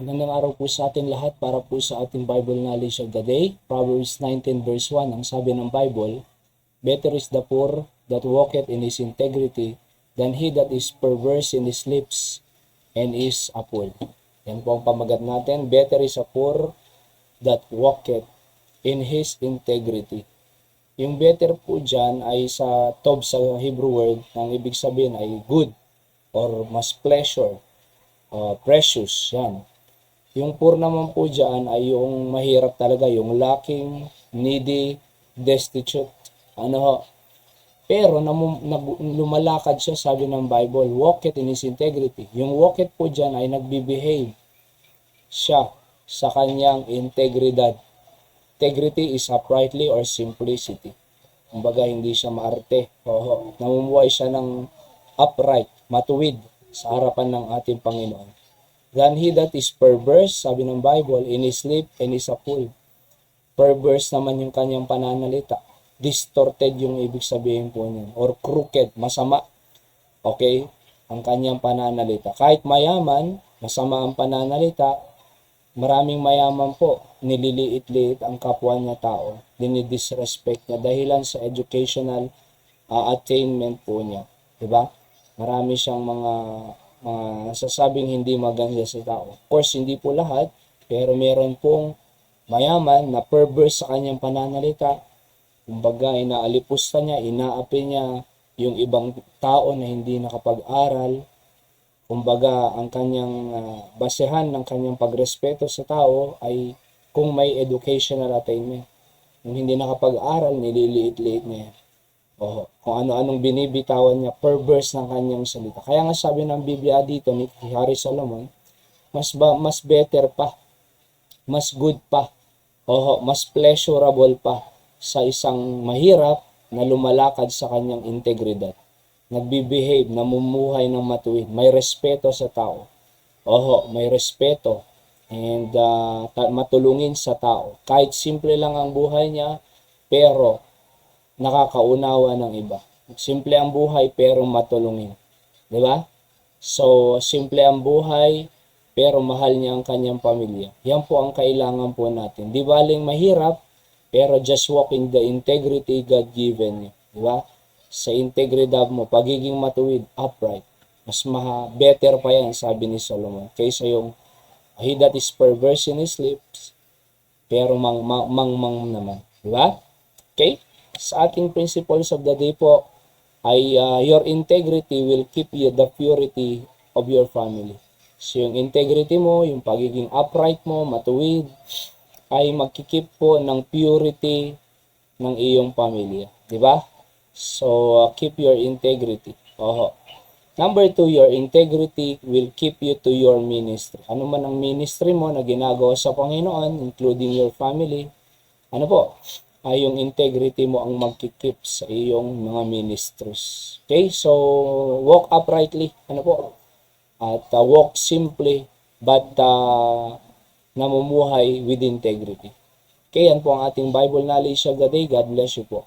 Magandang araw po sa atin lahat para po sa ating Bible knowledge of the day. Proverbs 19 verse 1, ang sabi ng Bible, "Better is the poor that walketh in his integrity than he that is perverse in his lips and is a fool." Yan po ang pamagat natin. Better is a poor that walketh in his integrity. Yung better po dyan ay sa tov sa Hebrew word, ang ibig sabihin ay good or mas pleasure, precious, yan. Yung poor naman po dyan ay yung mahirap talaga, yung lacking, needy, destitute. Pero lumalakad siya, sabi ng Bible, walketh in his integrity. Yung walketh po dyan ay nagbibehave siya sa kanyang integridad. Integrity is uprightly or simplicity. Kumbaga, hindi siya maarte. Namumuhay siya ng upright, matuwid sa harapan ng ating Panginoon. Than he that is perverse, sabi ng Bible, in his sleep and is a fool. Perverse naman yung kanyang pananalita. Distorted yung ibig sabihin po niya. Or crooked, masama. Okay? Ang kanyang pananalita. Kahit mayaman, masama ang pananalita, maraming mayaman po, nililiit-liit ang kapwa niya tao. Dinidisrespect niya dahilan sa educational attainment po niya. Diba? Marami siyang mga nasasabing hindi maganda sa tao. Of course, hindi po lahat, pero meron pong mayaman na perverse sa kanyang pananalita. Kumbaga, inaalipusta niya, inaapi niya yung ibang tao na hindi nakapag-aral. Kumbaga, ang kanyang basehan ng kanyang pagrespeto sa tao ay kung may educational attainment. Kung hindi nakapag-aral, nililiit-liit niya yan. Kung ano-anong binibitawan niya, perverse ng kanyang salita. Kaya nga sabi ng Biblia dito ni Hari Solomon, mas better pa, mas good pa, mas pleasurable pa sa isang mahirap na lumalakad sa kanyang integridad. Nagbibehave, namumuhay ng matuwid, may respeto sa tao. May respeto and matulungin sa tao. Kahit simple lang ang buhay niya, pero nakakaunawa ng iba. Simple ang buhay pero matulungin. Di ba? So, simple ang buhay pero mahal niya ang kanyang pamilya. Yan po ang kailangan po natin. Di baling mahirap pero just walk in the integrity God given you. Di ba? Sa integridad mo, pagiging matuwid, upright. Mas better pa yan, sabi ni Solomon. Kaysa yung he that is perverse in his lips pero mang naman. Di ba? Okay? Sa ating principles of the day po ay your integrity will keep you the purity of your family. So yung integrity mo, yung pagiging upright mo, matuwid, ay magkikip po ng purity ng iyong pamilya. Diba? So keep your integrity. Number 2, your integrity will keep you to your ministry. Ano man ang ministry mo na ginagawa sa Panginoon, including your family, ano po? Ay yung integrity mo ang magkikip sa iyong mga ministries. Okay? So, walk uprightly. Ano po? At walk simply but namumuhay with integrity. Okay? Yan po ang ating Bible knowledge of the day. God bless you po.